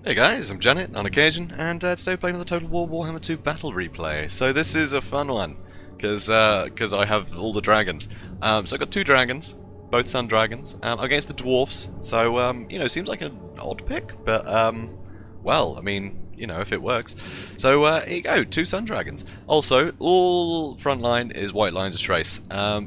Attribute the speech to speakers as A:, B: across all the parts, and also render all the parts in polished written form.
A: Hey guys, I'm Janet on occasion, and today we're playing the Total War Warhammer 2 Battle Replay. So this is a fun one, because I have all the dragons. So I've got two dragons, both sun dragons, against the dwarfs. So, you know, seems like an odd pick, but, well, I mean, you know, if it works. So, here you go, two sun dragons. Also, all front line is white lines of trace,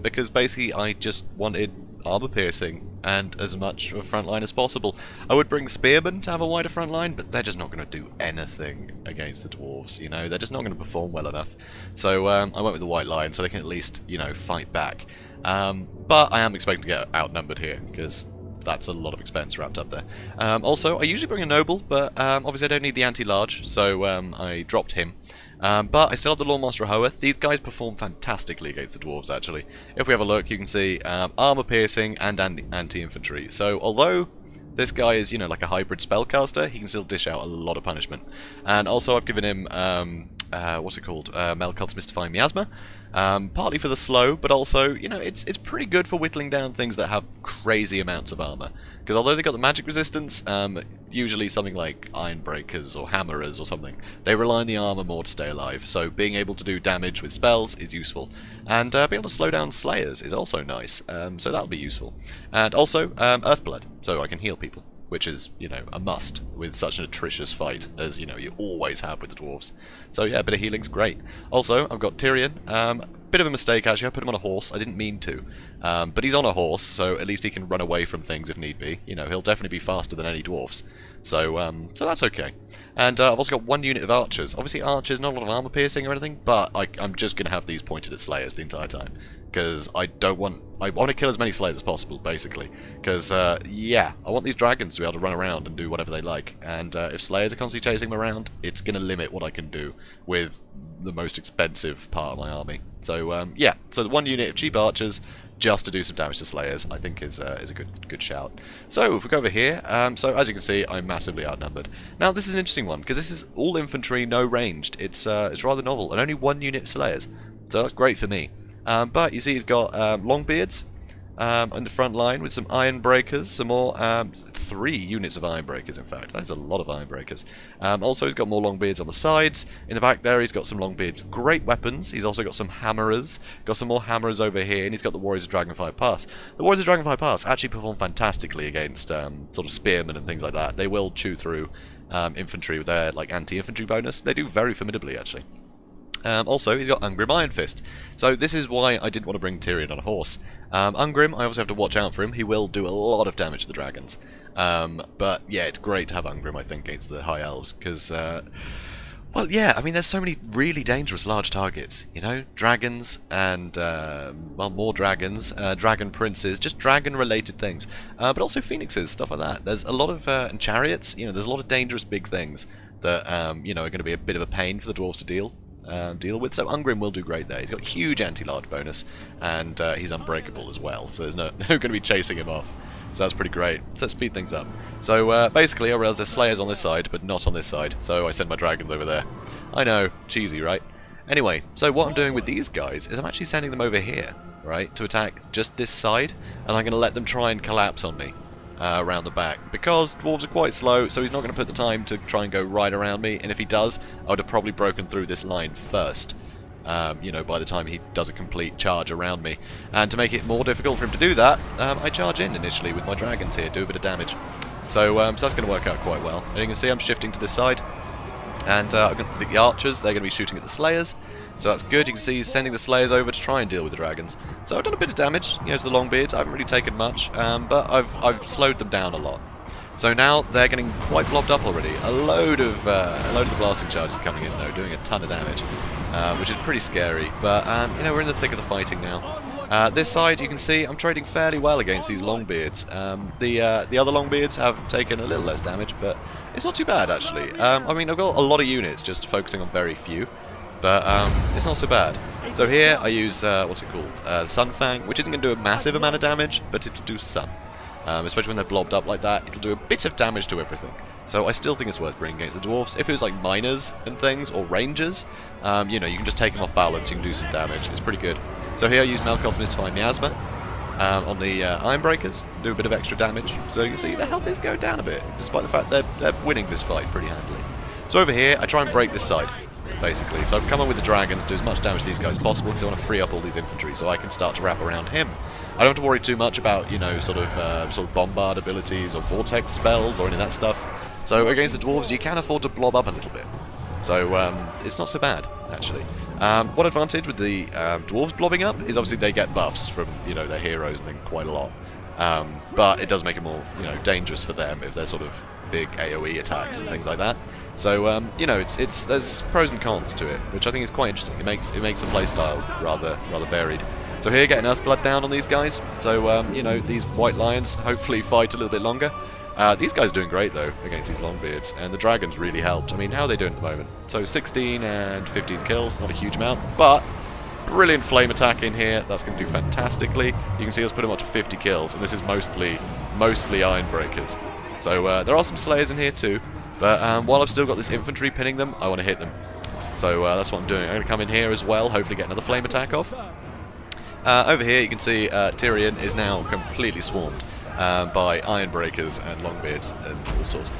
A: because basically I just wanted armor piercing and as much of a front line as possible. I would bring spearmen to have a wider front line, but they're just not going to do anything against the dwarves, you know, they're just not going to perform well enough. So I went with the white line so they can at least, you know, fight back. But I am expecting to get outnumbered here, because that's a lot of expense wrapped up there. Also, I usually bring a noble, but obviously I don't need the anti-large, so I dropped him. But I still have the Lawmaster Hoeth. These guys perform fantastically against the dwarves, actually. If we have a look, you can see armor piercing and anti-infantry. So, although this guy is, you know, like a hybrid spellcaster, he can still dish out a lot of punishment. And also, I've given him, what's it called? Melkoth's Mystifying Miasma. Partly for the slow, but also, you know, it's pretty good for whittling down things that have crazy amounts of armor. Because although they've got the magic resistance, usually something like Ironbreakers or Hammerers or something, they rely on the armor more to stay alive, so being able to do damage with spells is useful. And being able to slow down Slayers is also nice, so that'll be useful. And also, Earthblood, so I can heal people, which is, you know, a must with such an atrocious fight as, you know, you always have with the dwarves. So yeah, a bit of healing's great. Also, I've got Tyrion. Bit of a mistake actually, I put him on a horse, I didn't mean to. But he's on a horse, so at least he can run away from things if need be. You know, he'll definitely be faster than any dwarfs. So so that's okay. And I've also got one unit of archers. Obviously archers, not a lot of armor piercing or anything, but I'm just going to have these pointed at Slayers the entire time. Because I want to kill as many Slayers as possible, basically. Because, yeah, I want these dragons to be able to run around and do whatever they like. And if Slayers are constantly chasing them around, it's going to limit what I can do with the most expensive part of my army. So, yeah, so the one unit of cheap archers, just to do some damage to Slayers, I think is a good shout. So, if we go over here, so as you can see, I'm massively outnumbered. Now, this is an interesting one, because this is all infantry, no ranged. It's rather novel, and only one unit of Slayers. So that's great for me. But you see he's got Longbeards on the front line with some Ironbreakers, some more, 3 units of Ironbreakers in fact, that's a lot of Ironbreakers. Also he's got more Longbeards on the sides, in the back there he's got some Longbeards with great weapons, he's also got some Hammerers, got some more Hammerers over here, and he's got the Warriors of Dragonfire Pass. The Warriors of Dragonfire Pass actually perform fantastically against sort of spearmen and things like that. They will chew through infantry with their like anti-infantry bonus, they do very formidably actually. Also, he's got Ungrim Iron Fist. So this is why I didn't want to bring Tyrion on a horse. Ungrim, I also have to watch out for him. He will do a lot of damage to the dragons. But yeah, it's great to have Ungrim, I think, against the High Elves. Because, well, yeah, I mean, there's so many really dangerous large targets. You know, dragons and, well, more dragons, dragon princes, just dragon-related things. But also phoenixes, stuff like that. There's a lot of, and chariots, you know, there's a lot of dangerous big things that, you know, are going to be a bit of a pain for the dwarves to deal with, so Ungrim will do great there. He's got huge anti-large bonus, and he's unbreakable as well, so there's no going to be chasing him off. So that's pretty great. So let's speed things up. So basically I realised there's Slayers on this side, but not on this side, so I sent my dragons over there. I know, cheesy, right? Anyway, so what I'm doing with these guys is I'm actually sending them over here, right, to attack just this side, and I'm going to let them try and collapse on me. Around the back, because dwarves are quite slow, so he's not going to put the time to try and go right around me, and if he does, I would have probably broken through this line first, you know, by the time he does a complete charge around me. And to make it more difficult for him to do that, I charge in initially with my dragons here, do a bit of damage. So, so that's going to work out quite well. And you can see I'm shifting to this side, and I'm going to pick the archers, they're going to be shooting at the Slayers. So that's good, you can see he's sending the Slayers over to try and deal with the dragons. So I've done a bit of damage, you know, to the Longbeards. I haven't really taken much, but I've slowed them down a lot. So now they're getting quite blobbed up already. A load of the blasting charges coming in though, doing a ton of damage, which is pretty scary. But you know, we're in the thick of the fighting now. This side, you can see I'm trading fairly well against these Longbeards. The other Longbeards have taken a little less damage, but it's not too bad actually. I mean, I've got a lot of units, just focusing on very few. But it's not so bad. So here I use, what's it called, Sunfang, which isn't going to do a massive amount of damage, but it'll do some. Especially when they're blobbed up like that, it'll do a bit of damage to everything. So I still think it's worth bringing against the dwarves. If it was like miners and things, or rangers, you know, you can just take them off balance, you can do some damage, it's pretty good. So here I use Melkoth's Mystifying Miasma. on the Ironbreakers, do a bit of extra damage. So you can see the health is going down a bit, despite the fact they're winning this fight pretty handily. So over here, I try and break this side, basically. So I've come on with the dragons, do as much damage to these guys as possible, because I want to free up all these infantry so I can start to wrap around him. I don't have to worry too much about, you know, sort of bombard abilities or vortex spells or any of that stuff. So against the dwarves, you can afford to blob up a little bit. So it's not so bad, actually. One advantage with the dwarves blobbing up is obviously they get buffs from, you know, their heroes and then quite a lot. But it does make it more, you know, dangerous for them if they're sort of big AoE attacks and things like that. So you know, there's pros and cons to it, which I think is quite interesting. It makes the playstyle rather varied. So here, getting Earthblood down on these guys. So you know, these white lions hopefully fight a little bit longer. These guys are doing great though against these Longbeards, and the dragons really helped. I mean, how are they doing at the moment? So 16 and 15 kills, not a huge amount, but brilliant flame attack in here. That's going to do fantastically. You can see us put them up to 50 kills, and this is mostly Ironbreakers. So there are some Slayers in here too, but while I've still got this infantry pinning them, I want to hit them. So that's what I'm doing. I'm going to come in here as well, hopefully get another flame attack off. Over here you can see Tyrion is now completely swarmed by Ironbreakers and Longbeards and all sorts.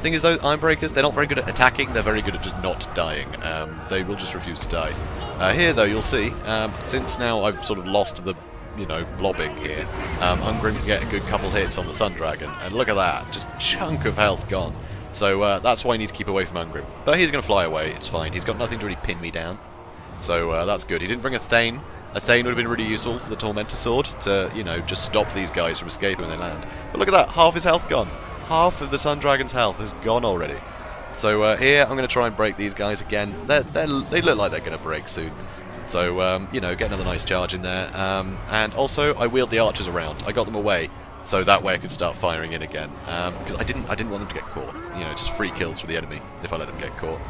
A: Thing is though, Ironbreakers, they're not very good at attacking, they're very good at just not dying. They will just refuse to die. Here though, you'll see, since now I've sort of lost the, you know, blobbing here, Ungrim can get a good couple hits on the Sun Dragon, and look at that, just chunk of health gone. So that's why I need to keep away from Ungrim. But he's going to fly away, it's fine, he's got nothing to really pin me down. So that's good. He didn't bring a Thane. A Thane would have been really useful for the Tormentor Sword to, you know, just stop these guys from escaping when they land. But look at that, half his health gone. Half of the Sun Dragon's health is gone already. So here, I'm going to try and break these guys again. They look like they're going to break soon. So, you know, get another nice charge in there. And also, I wheeled the archers around. I got them away, so that way I could start firing in again. Because I didn't want them to get caught. You know, just free kills for the enemy if I let them get caught.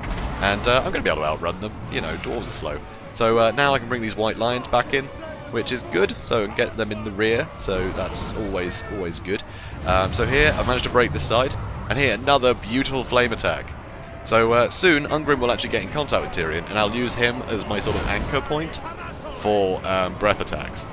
A: And I'm going to be able to outrun them. You know, dwarves are slow. So now I can bring these white lions back in, which is good, so get them in the rear, so that's always good. So here, I've managed to break this side, and here, another beautiful flame attack. So soon, Ungrim will actually get in contact with Tyrion, and I'll use him as my sort of anchor point for breath attacks,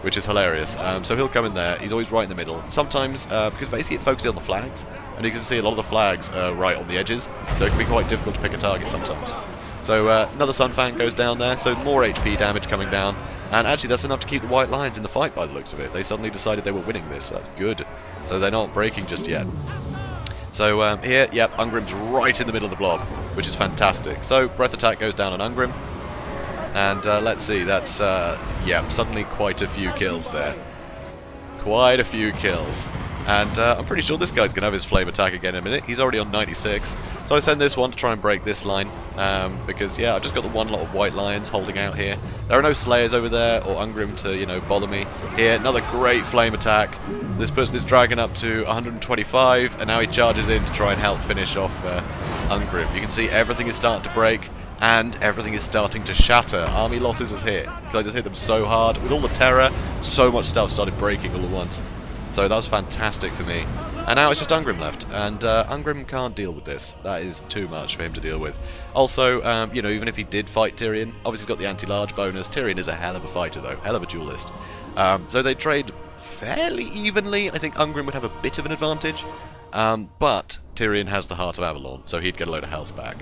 A: which is hilarious. So he'll come in there, he's always right in the middle. Sometimes, because basically it focuses on the flags, and you can see a lot of the flags are right on the edges, so it can be quite difficult to pick a target sometimes. So another Sunfang goes down there, so more HP damage coming down. And actually that's enough to keep the White Lions in the fight by the looks of it. They suddenly decided they were winning this, that's good. So they're not breaking just yet. So here, yep, Ungrim's right in the middle of the blob, which is fantastic. So Breath Attack goes down on Ungrim. And let's see, that's, yeah, suddenly quite a few kills there. Quite a few kills. And I'm pretty sure this guy's going to have his flame attack again in a minute. He's already on 96. So I send this one to try and break this line. Because, yeah, I've just got the one lot of white lions holding out here. There are no slayers over there or Ungrim to, you know, bother me. Here, another great flame attack. This puts this dragon up to 125. And now he charges in to try and help finish off Ungrim. You can see everything is starting to break. And everything is starting to shatter. Army losses is hit. Because I just hit them so hard. With all the terror, so much stuff started breaking all at once. So that was fantastic for me. And now it's just Ungrim left. And Ungrim can't deal with this. That is too much for him to deal with. Also, you know, even if he did fight Tyrion, obviously he's got the anti-large bonus. Tyrion is a hell of a fighter, though. Hell of a duelist. So they trade fairly evenly. I think Ungrim would have a bit of an advantage. But Tyrion has the Heart of Avalon, so he'd get a load of health back.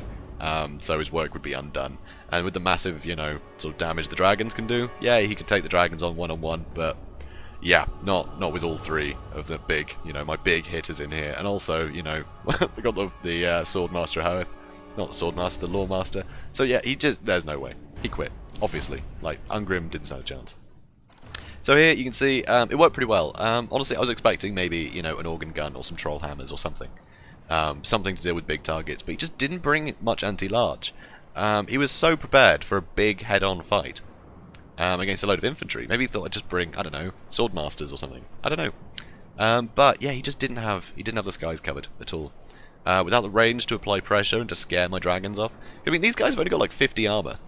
A: So his work would be undone. And with the massive, you know, sort of damage the dragons can do, yeah, he could take the dragons on one-on-one, but yeah, not with all three of the big, you know, my big hitters in here. And also, you know, they got the Swordmaster Hoeth, not the Swordmaster, the Lawmaster. So yeah, there's no way. He quit, obviously. Like, Ungrim didn't stand a chance. So here you can see, it worked pretty well. Honestly, I was expecting maybe, you know, an organ gun or some troll hammers or something. Something to deal with big targets, but he just didn't bring much anti-large. He was so prepared for a big head-on fight against a load of infantry. Maybe he thought I'd just bring, I don't know, Swordmasters or something. I don't know. But yeah, he just didn't have the skies covered at all. Without the range to apply pressure and to scare my dragons off. I mean, these guys have only got like 50 armor.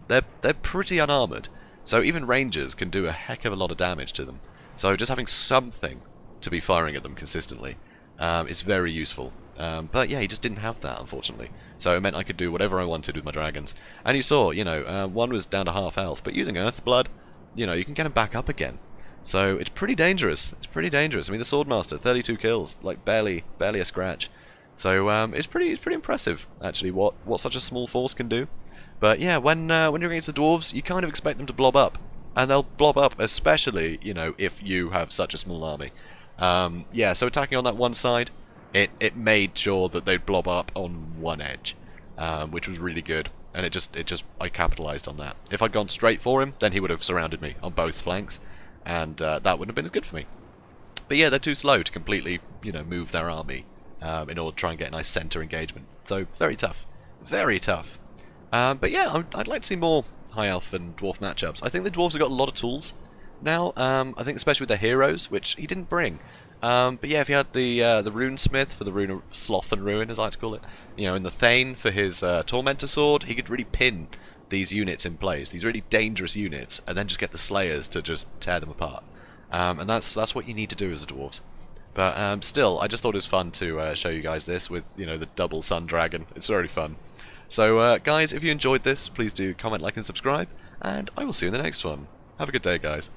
A: They're pretty unarmored. So even rangers can do a heck of a lot of damage to them. So just having something to be firing at them consistently is very useful. But yeah, he just didn't have that, unfortunately. So it meant I could do whatever I wanted with my dragons. And you saw, you know, one was down to half health, but using Earthblood, you know, you can get him back up again. So it's pretty dangerous. It's pretty dangerous. I mean, the Swordmaster, 32 kills, like barely a scratch. So it's pretty impressive actually what such a small force can do. But yeah, when you're against the dwarves, you kind of expect them to blob up, and they'll blob up, especially if you have such a small army. Yeah, so attacking on that one side, it made sure that they'd blob up on one edge, which was really good. And I capitalized on that. If I'd gone straight for him, then he would have surrounded me on both flanks, and that wouldn't have been as good for me. But yeah, they're too slow to completely, move their army in order to try and get a nice center engagement. So very tough, very tough. But yeah, I'd like to see more high elf and dwarf matchups. I think the dwarves have got a lot of tools now. I think especially with their heroes, which he didn't bring. But yeah, if you had the Rune Smith for the Rune of Sloth and Ruin, as I like to call it, and the Thane for his Tormentor Sword, he could really pin these units in place, these really dangerous units, and then just get the Slayers to just tear them apart. And that's what you need to do as the dwarves. But still, I just thought it was fun to show you guys this with the double Sun Dragon. It's very fun. So guys, if you enjoyed this, please do comment, like, and subscribe, and I will see you in the next one. Have a good day, guys.